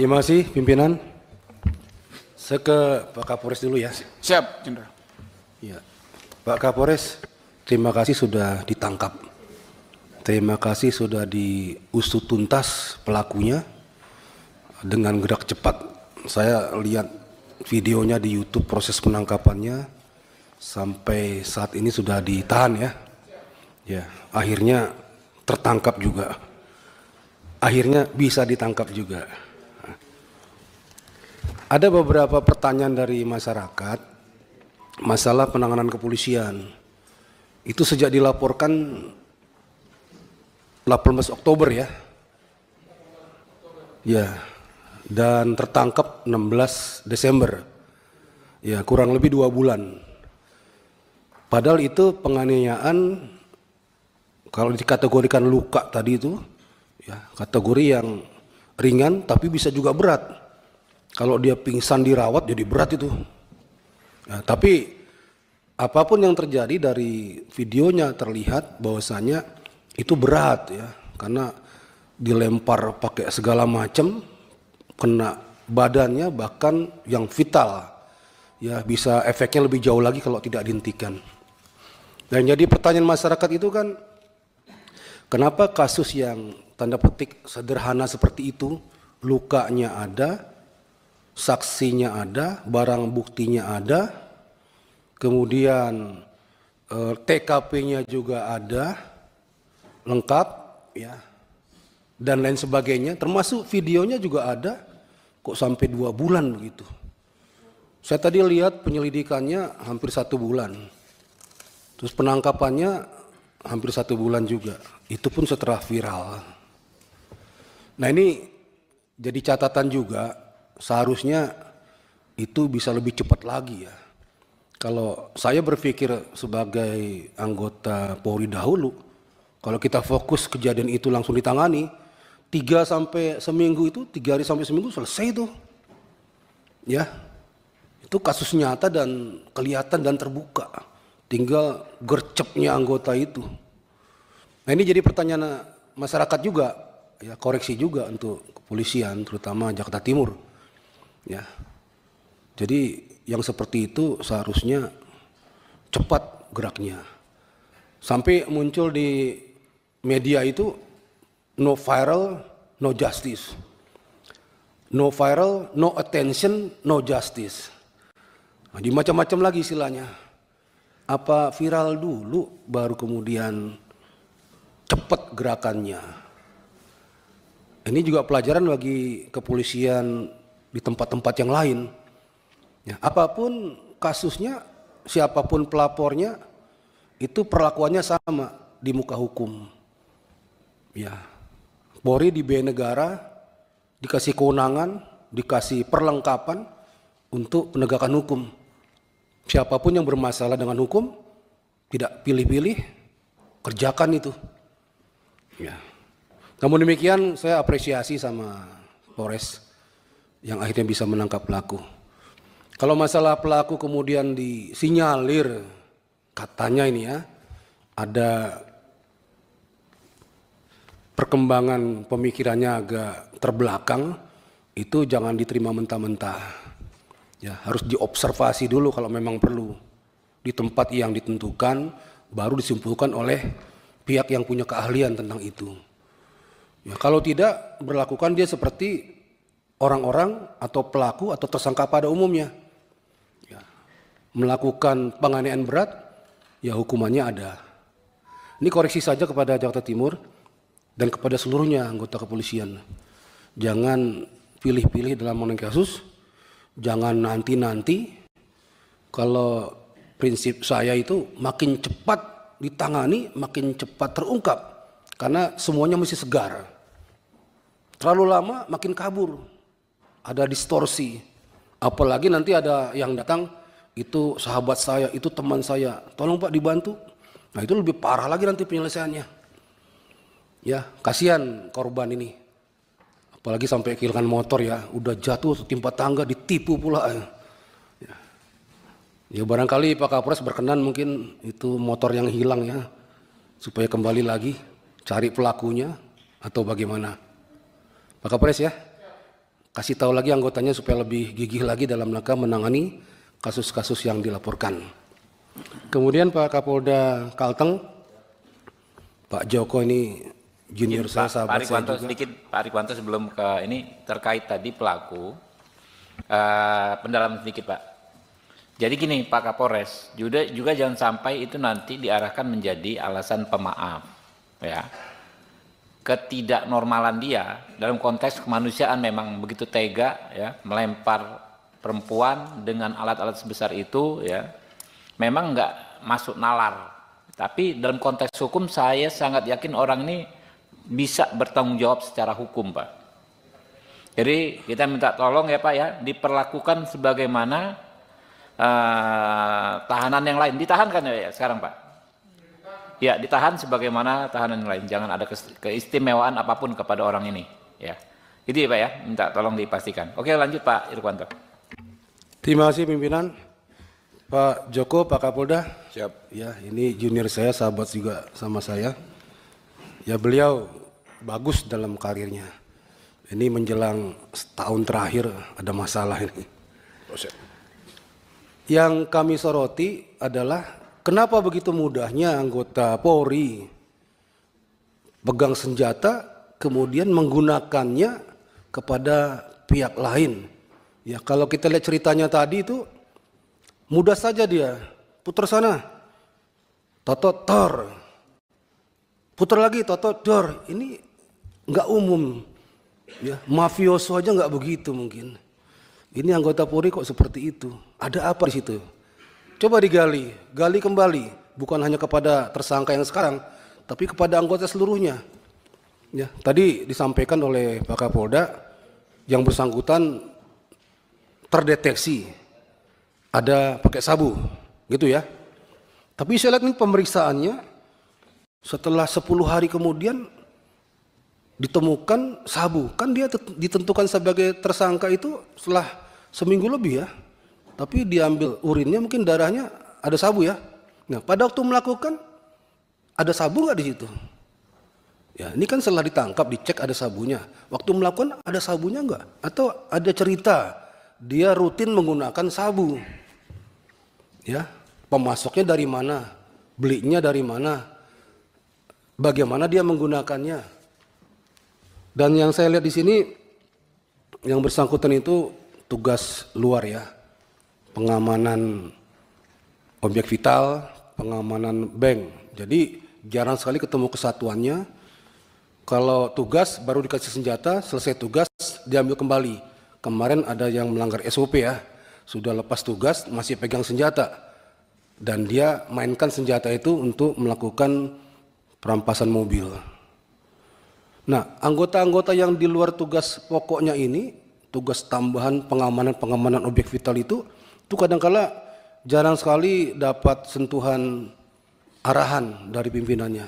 Terima kasih pimpinan. Saya ke Pak Kapolres dulu ya. Siap, Jenderal. Ya. Pak Kapolres, terima kasih sudah ditangkap. Terima kasih sudah diusut tuntas pelakunya dengan gerak cepat. Saya lihat videonya di YouTube proses penangkapannya sampai saat ini sudah ditahan ya. Ya, akhirnya tertangkap juga. Akhirnya bisa ditangkap juga. Ada beberapa pertanyaan dari masyarakat masalah penanganan kepolisian. Itu sejak dilaporkan 18 Oktober ya. Ya. Dan tertangkap 16 Desember. Ya, kurang lebih 2 bulan. Padahal itu penganiayaan kalau dikategorikan luka tadi itu ya, kategori yang ringan tapi bisa juga berat. Kalau dia pingsan dirawat jadi berat itu. Ya, tapi apapun yang terjadi dari videonya terlihat bahwasanya itu berat ya, karena dilempar pakai segala macam, kena badannya bahkan yang vital. Ya, bisa efeknya lebih jauh lagi kalau tidak dihentikan. Dan jadi pertanyaan masyarakat itu kan, kenapa kasus yang tanda petik sederhana seperti itu, lukanya ada, saksinya ada, barang buktinya ada, kemudian TKP-nya juga ada, lengkap, ya, dan lain sebagainya, termasuk videonya juga ada, kok sampai 2 bulan begitu. Saya tadi lihat penyelidikannya hampir 1 bulan, terus penangkapannya hampir 1 bulan juga, itu pun setelah viral. Nah ini jadi catatan juga, seharusnya itu bisa lebih cepat lagi ya. Kalau saya berpikir sebagai anggota Polri dahulu, kalau kita fokus kejadian itu langsung ditangani, 3 sampai seminggu itu, 3 hari sampai seminggu selesai itu. Ya, itu kasus nyata dan kelihatan dan terbuka. Tinggal gercepnya anggota itu. Nah ini jadi pertanyaan masyarakat juga, ya koreksi juga untuk kepolisian, terutama Jakarta Timur. Ya, jadi yang seperti itu seharusnya cepat geraknya. Sampai muncul di media itu no viral, no justice. No viral, no attention, no justice. Nah, macam-macam lagi istilahnya. Apa viral dulu baru kemudian cepat gerakannya. Ini juga pelajaran bagi kepolisian di tempat-tempat yang lain. Ya, apapun kasusnya, siapapun pelapornya, itu perlakuannya sama di muka hukum. Ya, Polri diberi negara, dikasih kewenangan, dikasih perlengkapan untuk penegakan hukum. Siapapun yang bermasalah dengan hukum, tidak pilih-pilih, kerjakan itu. Ya. Namun demikian saya apresiasi sama Polres yang akhirnya bisa menangkap pelaku. Kalau masalah pelaku kemudian disinyalir, katanya ini ya, ada perkembangan pemikirannya agak terbelakang, itu jangan diterima mentah-mentah. Ya, harus diobservasi dulu kalau memang perlu. Di tempat yang ditentukan, baru disimpulkan oleh pihak yang punya keahlian tentang itu. Ya, kalau tidak, berlakukan dia seperti orang-orang atau pelaku atau tersangka pada umumnya. Ya, melakukan penganiayaan berat, ya hukumannya ada. Ini koreksi saja kepada Jakarta Timur dan kepada seluruhnya anggota kepolisian. Jangan pilih-pilih dalam menangani kasus, jangan nanti-nanti. Kalau prinsip saya itu makin cepat ditangani, makin cepat terungkap. Karena semuanya mesti segar. Terlalu lama makin kabur. Ada distorsi. Apalagi nanti ada yang datang, itu sahabat saya, itu teman saya. Tolong Pak dibantu. Nah itu lebih parah lagi nanti penyelesaiannya. Ya, kasihan korban ini. Apalagi sampai kehilangan motor ya. Udah jatuh, timpa tangga, ditipu pula. Ya barangkali Pak Kapolres berkenan mungkin itu motor yang hilang ya. Supaya kembali lagi, cari pelakunya atau bagaimana. Pak Kapolres ya. kasih tahu lagi anggotanya supaya lebih gigih lagi dalam rangka menangani kasus-kasus yang dilaporkan. Kemudian Pak Kapolda Kalteng, Pak Joko ini junior saya, sahabat saya juga. Sedikit Pak Rikwanto sebelum ke ini terkait tadi pelaku, pendalaman sedikit Pak. Jadi gini Pak Kapolres, juga jangan sampai itu nanti diarahkan menjadi alasan pemaaf, ya. Ketidaknormalan dia dalam konteks kemanusiaan memang begitu tega, ya, melempar perempuan dengan alat-alat sebesar itu, ya, memang nggak masuk nalar. Tapi dalam konteks hukum saya sangat yakin orang ini bisa bertanggung jawab secara hukum, Pak. Jadi kita minta tolong ya Pak ya, diperlakukan sebagaimana tahanan yang lain. Ditahan kan ya sekarang Pak? Ya, ditahan sebagaimana tahanan yang lain. Jangan ada keistimewaan apapun kepada orang ini. Ya, itu ya Pak ya, minta tolong dipastikan. Oke, lanjut Pak Irwanto. Terima kasih pimpinan. Pak Joko, Pak Kapolda. Siap. Ya, ini junior saya, sahabat juga sama saya. Ya, beliau bagus dalam karirnya. Ini menjelang setahun terakhir ada masalah ini. Yang kami soroti adalah kenapa begitu mudahnya anggota Polri pegang senjata kemudian menggunakannya kepada pihak lain. Ya, kalau kita lihat ceritanya tadi itu mudah saja dia putar sana, totot tor, putar lagi totot dor. Ini nggak umum, ya mafioso aja nggak begitu mungkin. Ini anggota Polri kok seperti itu? Ada apa di situ? Coba digali, gali kembali, bukan hanya kepada tersangka yang sekarang, tapi kepada anggota seluruhnya. Ya, tadi disampaikan oleh Pak Kapolda, yang bersangkutan terdeteksi ada pakai sabu, gitu ya. Tapi saya lihat ini pemeriksaannya setelah 10 hari kemudian ditemukan sabu. Kan dia ditentukan sebagai tersangka itu setelah seminggu lebih ya. Tapi diambil urinnya, mungkin darahnya ada sabu ya. Nah, pada waktu melakukan ada sabu nggak di situ? Ya, ini kan setelah ditangkap dicek ada sabunya. Waktu melakukan ada sabunya nggak? Atau ada cerita dia rutin menggunakan sabu? Ya, pemasoknya dari mana? Belinya dari mana? Bagaimana dia menggunakannya? Dan yang saya lihat di sini yang bersangkutan itu tugas luar ya. Pengamanan objek vital, pengamanan bank. Jadi jarang sekali ketemu kesatuannya. Kalau tugas baru dikasih senjata, selesai tugas diambil kembali. Kemarin ada yang melanggar SOP ya, sudah lepas tugas masih pegang senjata. Dan dia mainkan senjata itu untuk melakukan perampasan mobil. Nah, anggota-anggota yang di luar tugas pokoknya ini, tugas tambahan pengamanan objek vital itu kadang-kala jarang sekali dapat sentuhan arahan dari pimpinannya.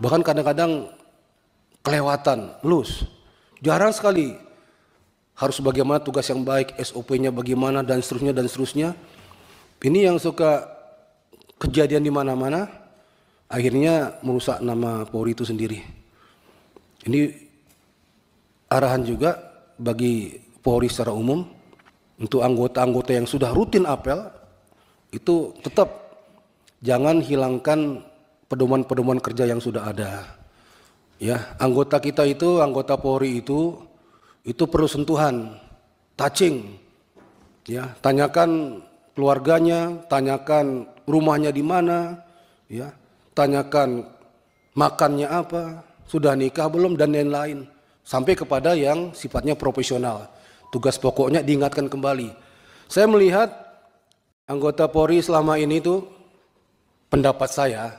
Bahkan kadang-kadang kelewatan, loose. Jarang sekali harus bagaimana tugas yang baik, SOP-nya bagaimana dan seterusnya. Ini yang suka kejadian di mana-mana, akhirnya merusak nama Polri itu sendiri. Ini arahan juga bagi Polri secara umum untuk anggota-anggota yang sudah rutin apel itu tetap jangan hilangkan pedoman-pedoman kerja yang sudah ada. Ya, anggota kita itu, anggota Polri itu perlu sentuhan, touching. Ya, tanyakan keluarganya, tanyakan rumahnya di mana, ya, tanyakan makannya apa, sudah nikah belum dan lain-lain, sampai kepada yang sifatnya profesional. Tugas pokoknya diingatkan kembali. Saya melihat anggota Polri selama ini tuh pendapat saya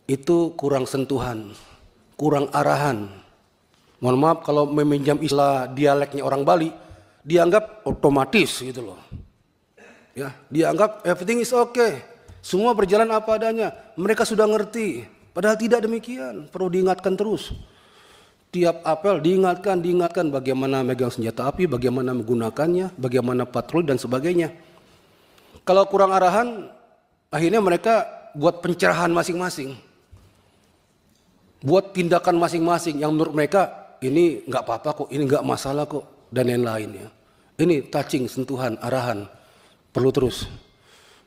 itu kurang sentuhan, kurang arahan. Mohon maaf kalau meminjam istilah dialeknya orang Bali, dianggap otomatis gitu loh. Ya, dianggap everything is okay. Semua berjalan apa adanya. Mereka sudah ngerti. Padahal tidak demikian. Perlu diingatkan terus. Tiap apel diingatkan bagaimana megang senjata api, bagaimana menggunakannya, bagaimana patroli dan sebagainya. Kalau kurang arahan, akhirnya mereka buat pencerahan masing-masing. Buat tindakan masing-masing yang menurut mereka ini nggak apa-apa kok, ini nggak masalah kok. dan lain-lain ya. Ini touching, sentuhan, arahan, perlu terus.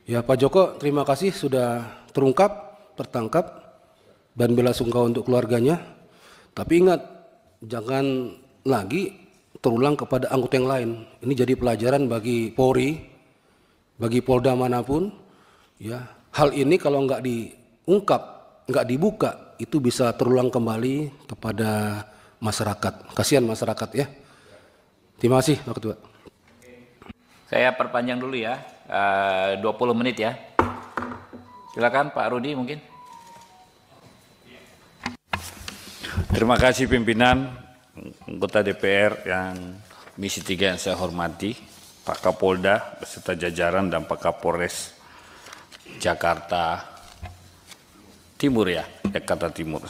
Ya Pak Joko, terima kasih sudah terungkap, tertangkap, dan belasungkawa untuk keluarganya. Tapi ingat, jangan lagi terulang kepada anggota yang lain. Ini jadi pelajaran bagi Polri, bagi Polda manapun. Ya, hal ini kalau nggak diungkap, nggak dibuka, itu bisa terulang kembali kepada masyarakat. Kasihan masyarakat ya. Terima kasih Pak Ketua. Saya perpanjang dulu ya, 20 menit ya. Silakan Pak Rudi mungkin. Terima kasih pimpinan, anggota DPR yang Komisi 3 yang saya hormati, Pak Kapolda beserta jajaran dan Pak Kapolres Jakarta Timur ya, Jakarta Timur.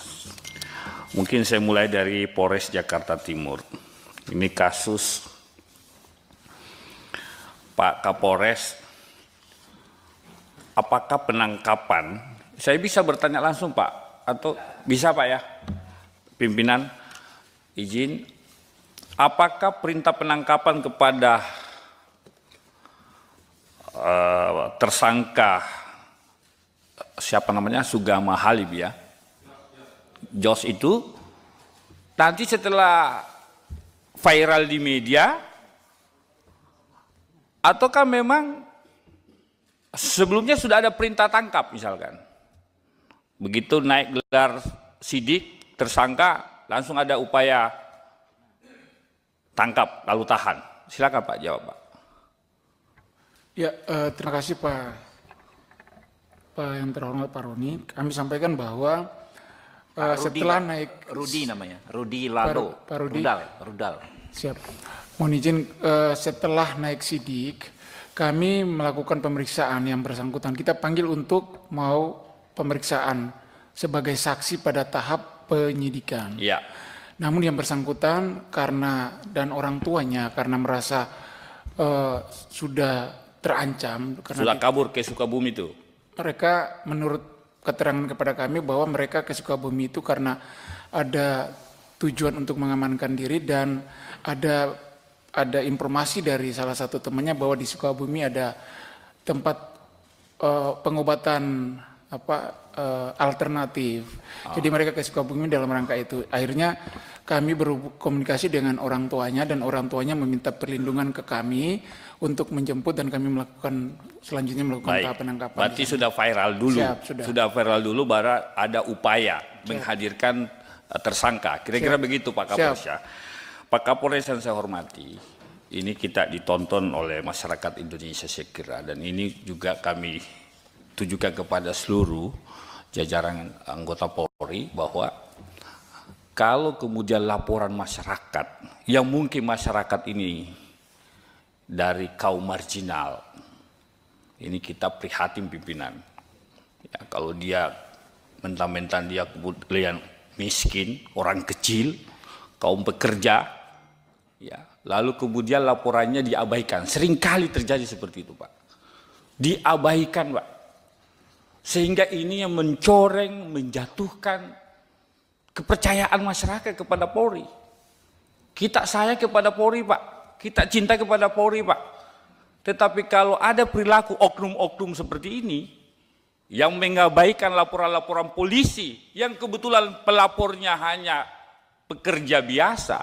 Mungkin saya mulai dari Polres Jakarta Timur. Ini kasus Pak Kapolres, apakah penangkapan, saya bisa bertanya langsung Pak, atau bisa Pak ya, pimpinan izin, apakah perintah penangkapan kepada tersangka, siapa namanya, Sugama Halib ya, Jos itu, nanti setelah viral di media, ataukah memang sebelumnya sudah ada perintah tangkap misalkan. Begitu naik gelar sidik, tersangka, langsung ada upaya tangkap, lalu tahan. Silakan Pak jawab Pak. Ya, terima kasih Pak yang terhormat Pak Roni. Kami sampaikan bahwa setelah naik Rudi namanya, Rudi Lado, Pak Rudi. Rudal. Siap. Mohon izin, setelah naik sidik, kami melakukan pemeriksaan yang bersangkutan. Kita panggil untuk mau pemeriksaan sebagai saksi pada tahap penyidikan. Iya. Namun yang bersangkutan karena dan orang tuanya karena merasa sudah terancam. Karena Sudah kabur ke Sukabumi itu? mereka menurut keterangan kepada kami bahwa mereka ke Sukabumi itu karena ada tujuan untuk mengamankan diri dan ada informasi dari salah satu temannya bahwa di Sukabumi ada tempat pengobatan alternatif. Jadi mereka ke Sukabumi dalam rangka itu. Akhirnya kami berkomunikasi dengan orang tuanya dan orang tuanya meminta perlindungan ke kami untuk menjemput dan kami selanjutnya melakukan tahap penangkapan. Berarti sudah viral dulu. Siap, sudah viral dulu baru ada upaya menghadirkan tersangka. Kira-kira begitu Pak Kapolres ya. Pak Kapolres yang saya hormati, ini kita ditonton oleh masyarakat Indonesia saya kira, dan ini juga kami tujukan kepada seluruh jajaran anggota Polri bahwa kalau kemudian laporan masyarakat, yang mungkin masyarakat ini dari kaum marginal, ini kita prihatin pimpinan. Ya, kalau dia mentang-mentang dia kemudian miskin, orang kecil, kaum pekerja, ya, lalu kemudian laporannya diabaikan. Seringkali terjadi seperti itu Pak. Diabaikan Pak. Sehingga ini yang mencoreng, menjatuhkan kepercayaan masyarakat kepada Polri. Kita sayang kepada Polri Pak. Kita cinta kepada Polri Pak. Tetapi kalau ada perilaku oknum-oknum seperti ini, yang mengabaikan laporan-laporan polisi, yang kebetulan pelapornya hanya pekerja biasa,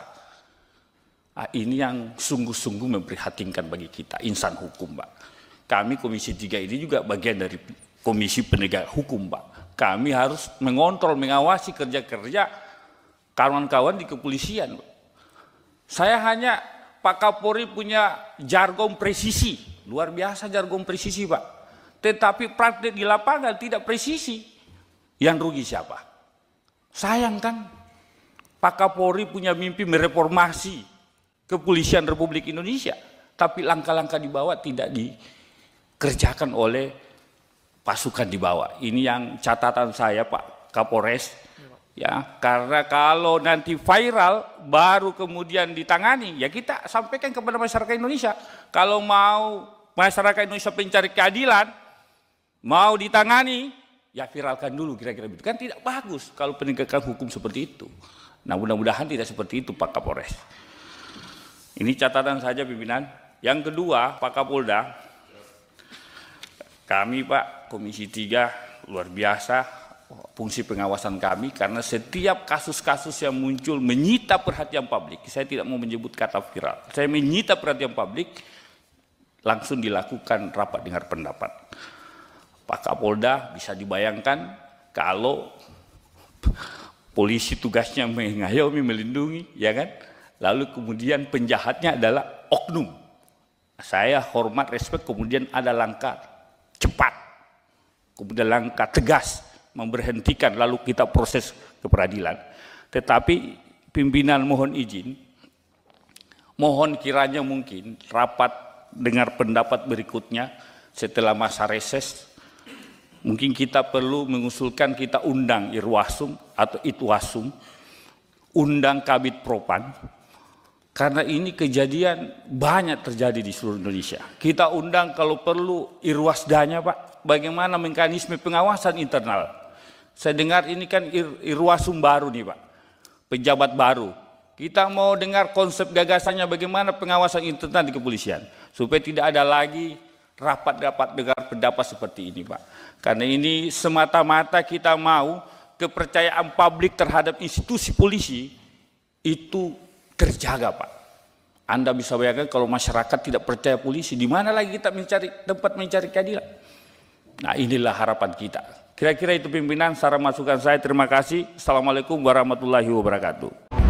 ini yang sungguh-sungguh memprihatinkan bagi kita, insan hukum Pak. Kami Komisi 3 ini juga bagian dari Komisi Penegak Hukum Pak. Kami harus mengontrol, mengawasi kerja-kerja kawan-kawan di kepolisian Pak. Saya hanya, Pak Kapolri punya jargon presisi, luar biasa jargon presisi Pak. Tetapi praktik di lapangan tidak presisi. Yang rugi siapa? Sayang kan? Pak Kapolri punya mimpi mereformasi kepolisian Republik Indonesia, tapi langkah-langkah di bawah tidak dikerjakan oleh pasukan di bawah. Ini yang catatan saya Pak Kapolres, ya, karena kalau nanti viral baru kemudian ditangani, ya kita sampaikan kepada masyarakat Indonesia. Kalau mau masyarakat Indonesia mencari keadilan, mau ditangani, ya viralkan dulu kira-kira begitu. Kan tidak bagus kalau penegakan hukum seperti itu. Nah mudah-mudahan tidak seperti itu Pak Kapolres. Ini catatan saja pimpinan. Yang kedua, Pak Kapolda, kami Pak Komisi 3 luar biasa fungsi pengawasan kami karena setiap kasus-kasus yang muncul menyita perhatian publik. Saya tidak mau menyebut kata viral. Saya menyita perhatian publik, langsung dilakukan rapat dengar pendapat. Pak Kapolda bisa dibayangkan kalau polisi tugasnya mengayomi, melindungi, ya kan? Lalu kemudian penjahatnya adalah oknum. Saya hormat, respect, kemudian ada langkah cepat, kemudian langkah tegas memberhentikan, lalu kita proses ke peradilan. Tetapi pimpinan mohon izin, mohon kiranya mungkin rapat dengar pendapat berikutnya setelah masa reses, mungkin kita perlu mengusulkan kita undang Irwasum atau Itwasum, undang Kabid Propan, karena ini kejadian banyak terjadi di seluruh Indonesia. Kita undang kalau perlu Irwasdanya Pak, bagaimana mekanisme pengawasan internal. Saya dengar ini kan Irwasum baru nih Pak, pejabat baru. Kita mau dengar konsep gagasannya bagaimana pengawasan internal di kepolisian. Supaya tidak ada lagi rapat-rapat dengar pendapat seperti ini Pak. Karena ini semata-mata kita mau kepercayaan publik terhadap institusi polisi itu terjaga Pak. Anda bisa bayangkan kalau masyarakat tidak percaya polisi, di mana lagi kita mencari tempat mencari keadilan. Nah inilah harapan kita. Kira-kira itu pimpinan, saran masukan saya. Terima kasih. Assalamualaikum warahmatullahi wabarakatuh.